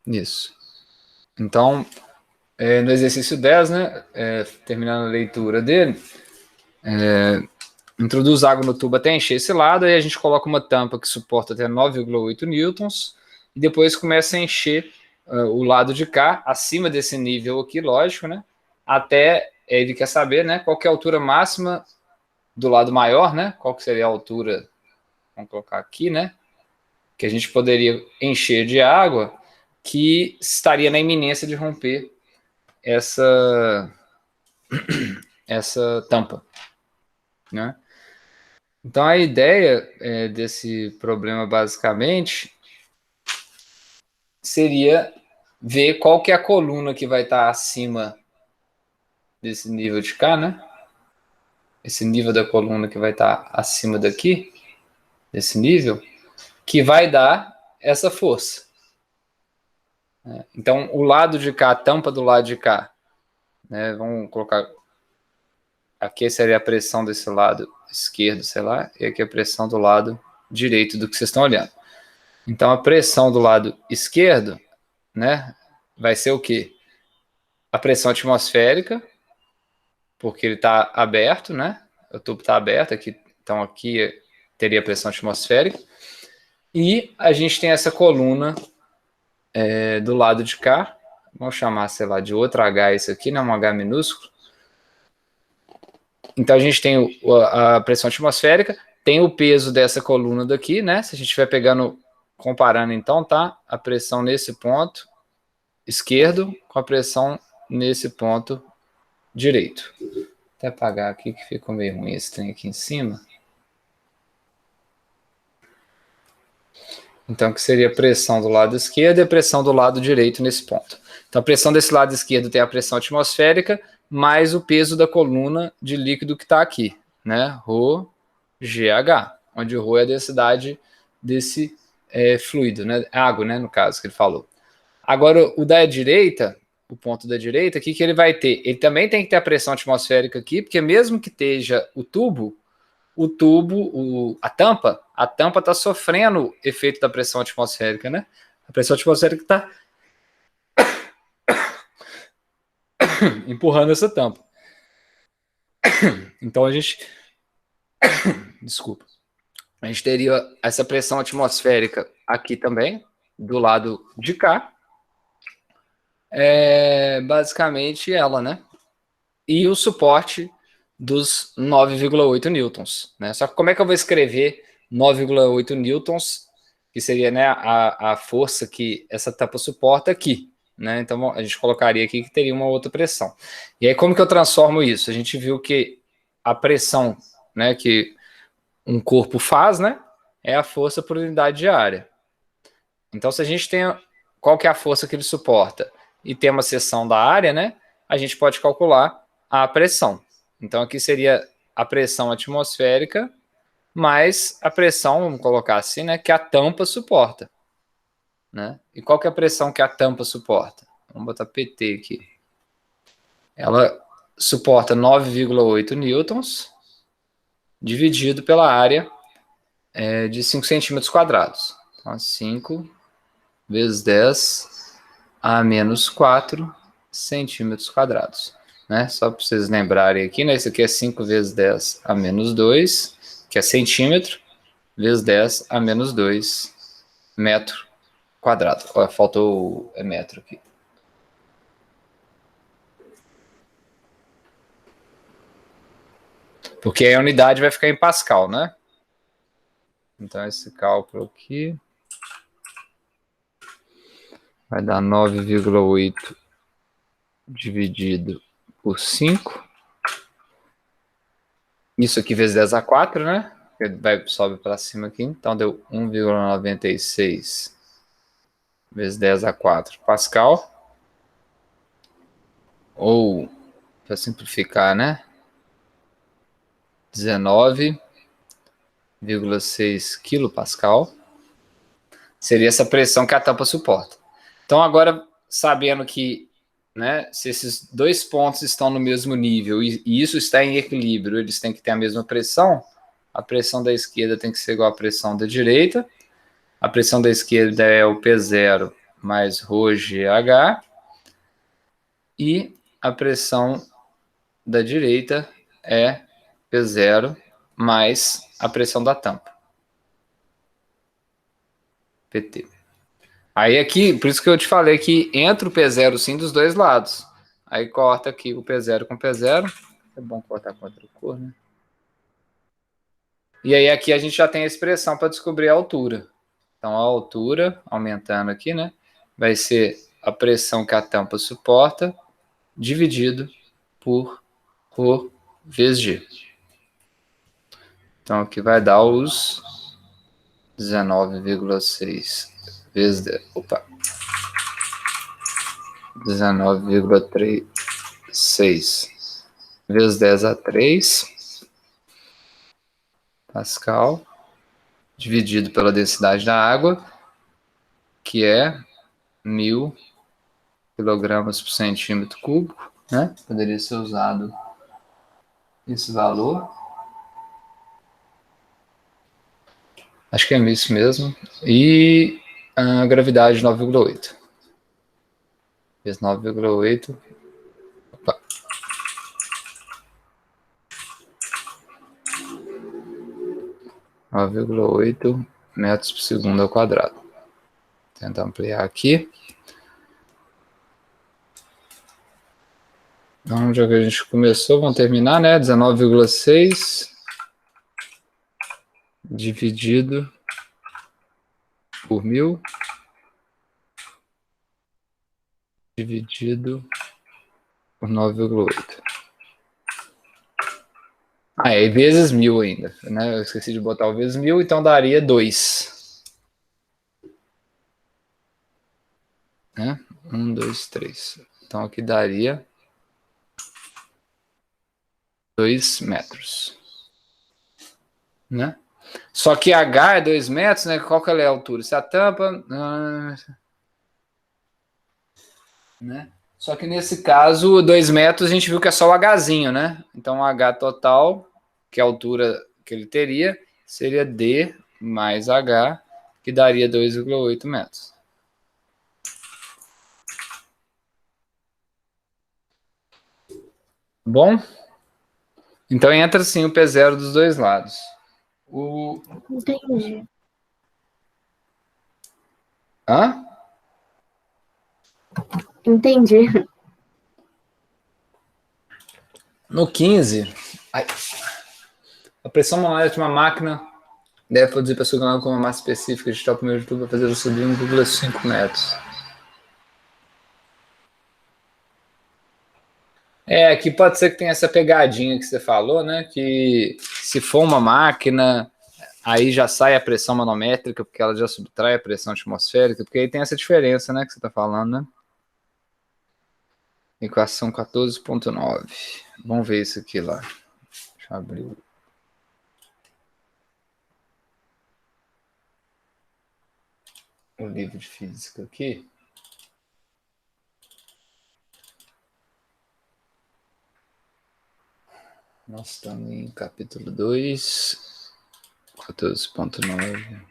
Isso. Então, no exercício 10, né, terminando a leitura dele, introduz água no tubo até encher esse lado, aí a gente coloca uma tampa que suporta até 9,8 newtons, e depois começa a encher o lado de cá, acima desse nível aqui, lógico, né, até ele quer saber, né, qual que é a altura máxima do lado maior, né, qual que seria a altura, vamos colocar aqui, né, que a gente poderia encher de água, que estaria na iminência de romper essa tampa, né? Então a ideia desse problema basicamente seria ver qual que é a coluna que vai estar acima desse nível de cá, né? Esse nível da coluna que vai estar acima daqui, desse nível, que vai dar essa força. Então o lado de cá, a tampa do lado de cá, né? Vamos colocar aqui seria a pressão desse lado esquerdo, sei lá, e aqui a pressão do lado direito do que vocês estão olhando. Então a pressão do lado esquerdo, né, vai ser o quê? A pressão atmosférica, porque ele está aberto, né? O tubo está aberto, aqui, então aqui teria pressão atmosférica. E a gente tem essa coluna do lado de cá, vamos chamar, sei lá, de outro H isso aqui, né? Um H minúsculo. Então a gente tem a pressão atmosférica, tem o peso dessa coluna daqui, né? Se a gente estiver pegando, comparando então, tá? A pressão nesse ponto esquerdo com a pressão nesse ponto direito. Vou até apagar aqui que ficou meio ruim esse trem aqui em cima. Então, que seria a pressão do lado esquerdo e a pressão do lado direito nesse ponto. Então, a pressão desse lado esquerdo tem a pressão atmosférica mais o peso da coluna de líquido que está aqui, né? Rho GH, onde o Rho é a densidade desse fluido, né? Água, né? No caso que ele falou. Agora, o da direita, o ponto da direita, o que ele vai ter? Ele também tem que ter a pressão atmosférica aqui, porque mesmo que esteja o tubo, a tampa está sofrendo efeito da pressão atmosférica, né? A pressão atmosférica está empurrando essa tampa. Então a gente, desculpa, a gente teria essa pressão atmosférica aqui também, do lado de cá, basicamente ela, né? E o suporte dos 9,8 newtons, né? Só que como é que eu vou escrever 9,8 newtons, que seria, né, a força que essa tampa suporta aqui, né? Então a gente colocaria aqui que teria uma outra pressão. E aí como que eu transformo isso? A gente viu que a pressão, né, que um corpo faz, né, é a força por unidade de área. Então se a gente tem qual que é a força que ele suporta e tem uma seção da área, né, a gente pode calcular a pressão. Então aqui seria a pressão atmosférica mais a pressão, vamos colocar assim, né, que a tampa suporta, né? E qual que é a pressão que a tampa suporta? Vamos botar PT aqui. Ela suporta 9,8 newtons dividido pela área de 5 centímetros quadrados. Então 5 vezes 10 a menos 4 centímetros quadrados. Né? Só para vocês lembrarem aqui, né? Isso aqui é 5 vezes 10 a menos 2, que é centímetro, vezes 10 a menos 2 metro quadrado. Faltou metro aqui. Porque a unidade vai ficar em Pascal, né? Então esse cálculo aqui vai dar 9,8 dividido por 5. Isso aqui vezes 10 a 4, né? Sobe para cima aqui. Então deu 1,96 vezes 10 a 4 Pascal. Ou, para simplificar, né? 19,6 quilopascal. Seria essa pressão que a tampa suporta. Então agora, sabendo que, né, se esses dois pontos estão no mesmo nível e isso está em equilíbrio, eles têm que ter a mesma pressão, a pressão da esquerda tem que ser igual à pressão da direita, a pressão da esquerda é o P0 mais ρgh, e a pressão da direita é P0 mais a pressão da tampa, PT. Aí aqui, por isso que eu te falei que entra o P0 sim dos dois lados. Aí corta aqui o P0 com P0. É bom cortar com outra cor, né? E aí aqui a gente já tem a expressão para descobrir a altura. Então a altura, aumentando aqui, né? Vai ser a pressão que a tampa suporta, dividido por ρ vezes G. Então aqui vai dar os 19,6 vezes 10. Opa! 19,36 vezes 10 a 3 Pascal, dividido pela densidade da água, que é 1.000 quilogramas por centímetro cúbico, né? Poderia ser usado esse valor. Acho que é isso mesmo. E a gravidade 9,8. Vezes 9,8. 9,8 metros por segundo ao quadrado. Vou tentar ampliar aqui. Então, já que a gente começou, vamos terminar, né? 19,6 dividido por 1.000 dividido por 9,8. Ah, é vezes 1.000 ainda, né? Eu esqueci de botar o vezes 1.000, então daria 2. Né? 1, 2, 3. Então aqui daria 2 metros. Né? Só que H é 2 metros, né? Qual que é a altura? Se a tampa... né? Só que nesse caso, 2 metros, a gente viu que é só o Hzinho, né? Então o H total, que é a altura que ele teria, seria D mais H, que daria 2,8 metros. Bom? Então entra sim o P0 dos dois lados. Entendi. Hã? Entendi. No 15, a pressão manual de uma máquina deve produzir para sugar com uma massa específica de tal primeiro de tubo para fazer subir 1,5 metros. É, aqui pode ser que tenha essa pegadinha que você falou, né? Que se for uma máquina, aí já sai a pressão manométrica, porque ela já subtrai a pressão atmosférica, porque aí tem essa diferença, né? Que você está falando, né? Equação 14,9. Vamos ver isso aqui lá. Deixa eu abrir o livro de física aqui. Nós estamos em capítulo 2, 14,9.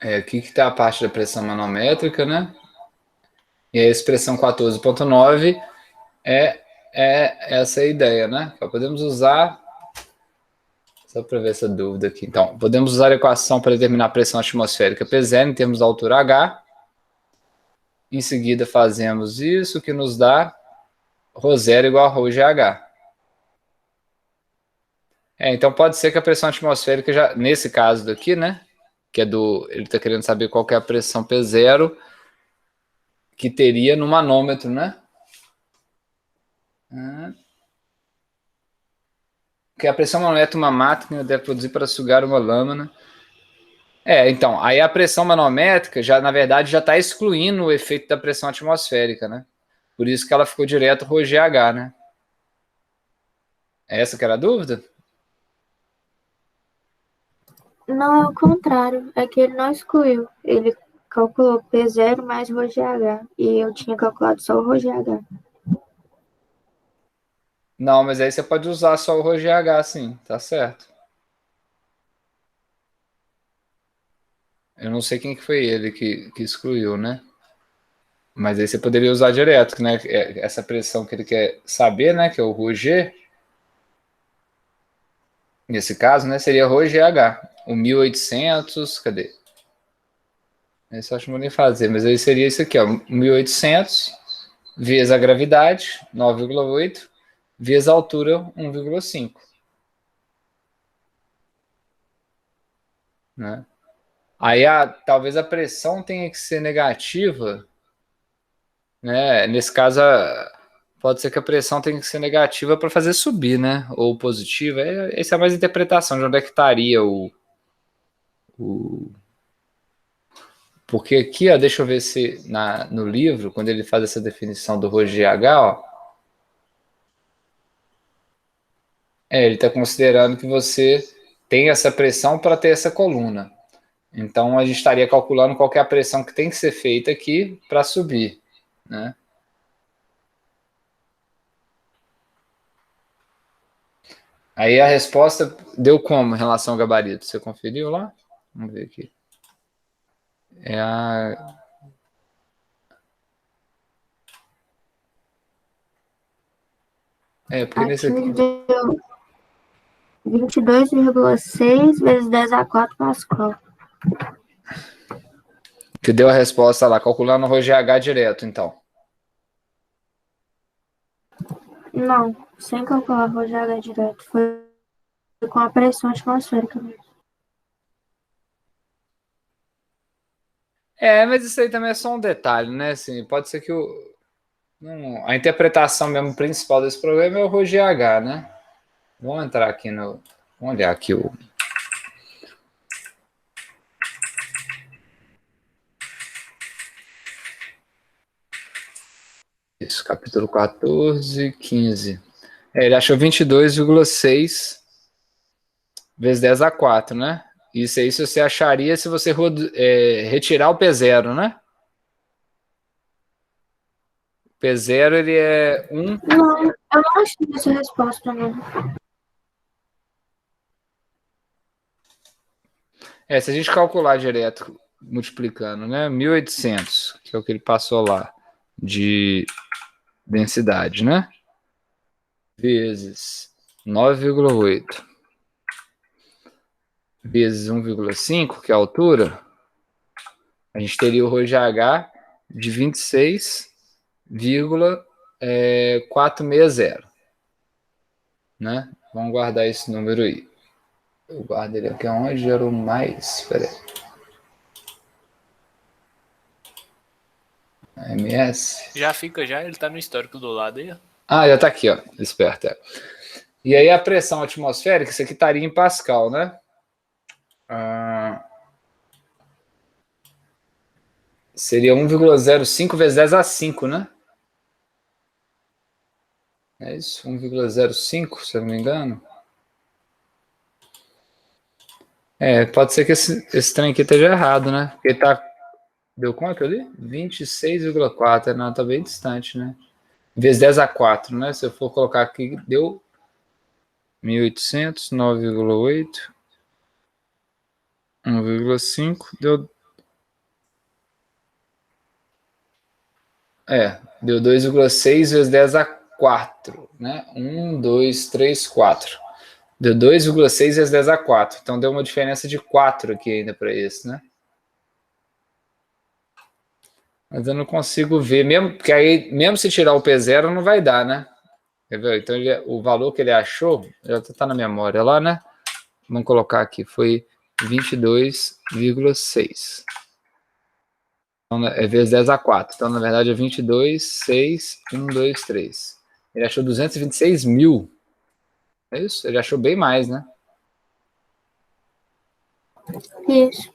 É, aqui que está a parte da pressão manométrica, né? E a expressão 14,9 é essa a ideia, né? Podemos usar, só para ver essa dúvida aqui. Então, podemos usar a equação para determinar a pressão atmosférica P0 em termos da altura H. Em seguida, fazemos isso, que nos dá ρ0 igual a ρgh. Então, pode ser que a pressão atmosférica, já nesse caso daqui, né? Que é ele está querendo saber qual que é a pressão P0 que teria no manômetro, né? Que a pressão manométrica de uma máquina deve produzir para sugar uma lâmina Então, aí a pressão manométrica, já na verdade, já está excluindo o efeito da pressão atmosférica, né? Por isso que ela ficou direto ρ GH, né? Essa que era a dúvida? Não, é o contrário. É que ele não excluiu. Ele calculou P0 mais ρGH. E eu tinha calculado só o ρGH. Não, mas aí você pode usar só o ρ GH, sim, tá certo. Eu não sei quem que foi ele que excluiu, né? Mas aí você poderia usar direto, né? Essa pressão que ele quer saber, né? Que é o ρg, nesse caso, né? Seria ρgH. O 1800, cadê? Esse eu acho que não vou nem fazer, mas aí seria isso aqui, ó. 1800 vezes a gravidade, 9,8, vezes a altura, 1,5. Né? Aí talvez a pressão tenha que ser negativa, né? Nesse caso, pode ser que a pressão tenha que ser negativa para fazer subir, né? Ou positiva. Essa é mais interpretação de onde é que estaria o... Porque aqui, ó, deixa eu ver se no livro, quando ele faz essa definição do ρgH, ó, ele está considerando que você tem essa pressão para ter essa coluna. Então a gente estaria calculando qual é a pressão que tem que ser feita aqui para subir, né? Aí a resposta deu como em relação ao gabarito? Você conferiu lá? Vamos ver aqui. Porque nesse Aqui aqui. me deu 22,6 vezes 10 a 4 Pascal. Que deu a resposta lá, calculando o ρgH direto, então. Não, sem calcular ρgH direto. Foi com a pressão atmosférica mesmo. Mas isso aí também é só um detalhe, né? Assim, pode ser que a interpretação mesmo principal desse problema é o ρgH, né? Vamos entrar aqui no. Vamos olhar aqui o. Isso, capítulo 14, 15. Ele achou 22,6 vezes 10 a 4, né? Isso aí você acharia se você retirar o P0, né? O P0 ele é 1. Não, eu não achei essa resposta, não. Se a gente calcular direto, multiplicando, né? 1800, que é o que ele passou lá, de densidade, né? Vezes 9,8 vezes 1,5, que é a altura, a gente teria o ρgH de 26,460, né? Vamos guardar esse número aí. Eu guardo ele aqui onde era o mais. Espera aí. MS. Já fica já, ele tá no histórico do lado aí, ó. Já tá aqui, ó. Esperto. E aí a pressão atmosférica, isso aqui estaria em Pascal, né? Seria 1,05 vezes 10 a 5, né? É isso? 1,05, se eu não me engano. Pode ser que esse trem aqui esteja errado, né? Porque tá. Deu quanto ali? 26,4. Não, tá bem distante, né? Vezes 10 a 4, né? Se eu for colocar aqui, deu 1.800, 9,8, 1,5, deu. Deu 2,6 vezes 10 a 4, né? 1, 2, 3, 4. Deu 2,6 vezes 10 a 4. Então deu uma diferença de 4 aqui ainda para esse, né? Mas eu não consigo ver, mesmo, porque aí, mesmo se tirar o P0, não vai dar, né? Então o valor que ele achou, já está na memória lá, né? Vamos colocar aqui, foi 22,6. Então, é vezes 10 a 4. Então, na verdade, é 22, 6, 1, 2, 3. Ele achou 226 mil. É isso? Ele achou bem mais, né? Isso.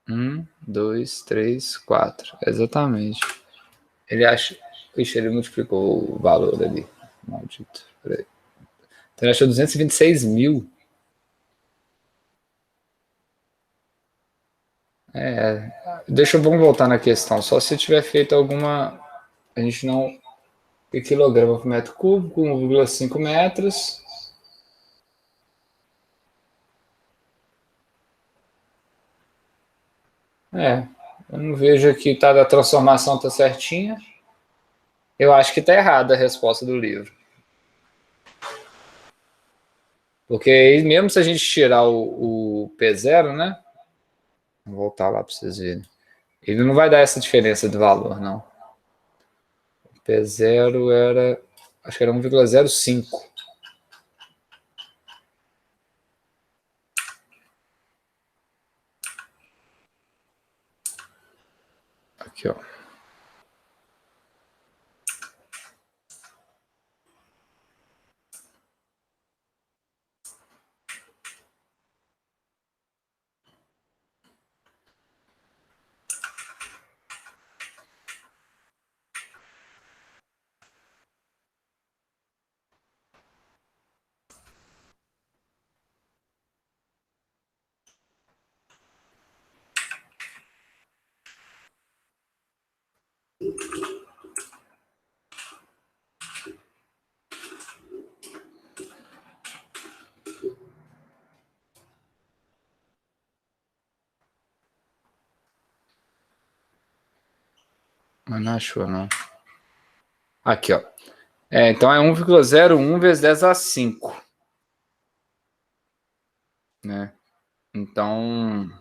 1, 2, 3, 4. Exatamente. Ele acha... Ixi, ele multiplicou o valor ali. Maldito. Peraí. Então ele achou 226 mil. Vamos voltar na questão. Só se tiver feito alguma... A gente não... Quilograma por metro cúbico, 1,5 metros. Eu não vejo aqui, tá, a transformação tá certinha. Eu acho que tá errada a resposta do livro. Porque aí, mesmo se a gente tirar o P0, né? Vou voltar lá para vocês verem. Ele não vai dar essa diferença de valor, não. O P0 era... Acho que era 1,05. Aqui, ó. Mas não achou, não. Aqui, ó. Então é 1,01 vezes 10 a 5. Né? Então...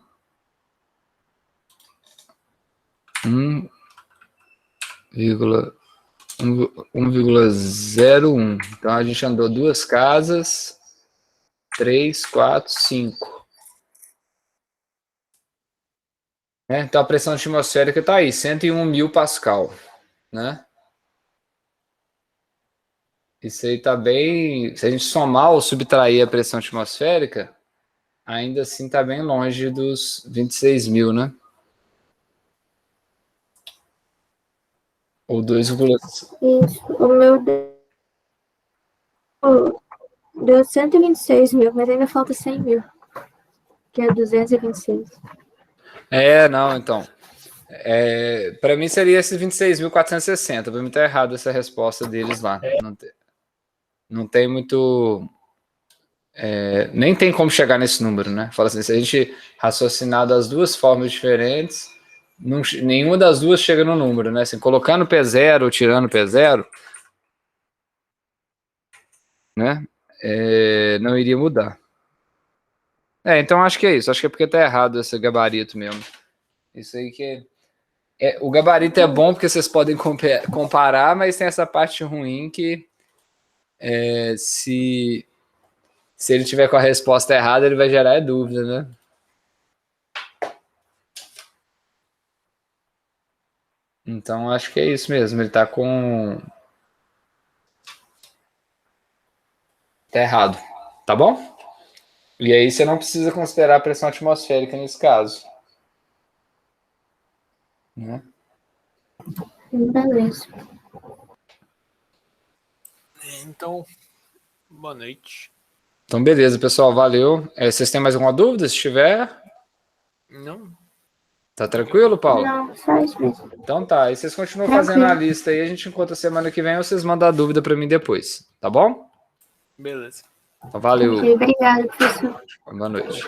1,01. Então a gente andou 2 casas, 3, 4, 5. Então a pressão atmosférica está aí, 101 mil pascal, né? Isso aí está bem... Se a gente somar ou subtrair a pressão atmosférica, ainda assim está bem longe dos 26 mil, né? Ou 2, Isso, o meu deu 126 mil, mas ainda falta 100 mil, que é 226. Não, então. Para mim seria esses 26.460. Para mim tá errado essa resposta deles lá. Não tem muito... nem tem como chegar nesse número, né? Fala assim, se a gente raciocinar das duas formas diferentes, nenhuma das duas chega no número, né? Assim, colocando P0 ou tirando P0, né? Não iria mudar. Então acho que é isso. Acho que é porque tá errado esse gabarito mesmo. Isso aí que o gabarito é bom porque vocês podem comparar, mas tem essa parte ruim que se ele tiver com a resposta errada, ele vai gerar dúvida, né? Então, acho que é isso mesmo. Ele tá com... Tá errado. Tá bom? E aí você não precisa considerar a pressão atmosférica nesse caso. Né? Beleza. Então, boa noite. Então, beleza, pessoal. Valeu. Vocês têm mais alguma dúvida? Se tiver... Não. Tá tranquilo, Paulo? Não, só isso mesmo. Então tá. E vocês continuam Tranquilo. fazendo a lista aí. A gente encontra semana que vem ou vocês mandam a dúvida para mim depois. Tá bom? Beleza. Então, valeu. Ok, obrigada, professor. Boa noite.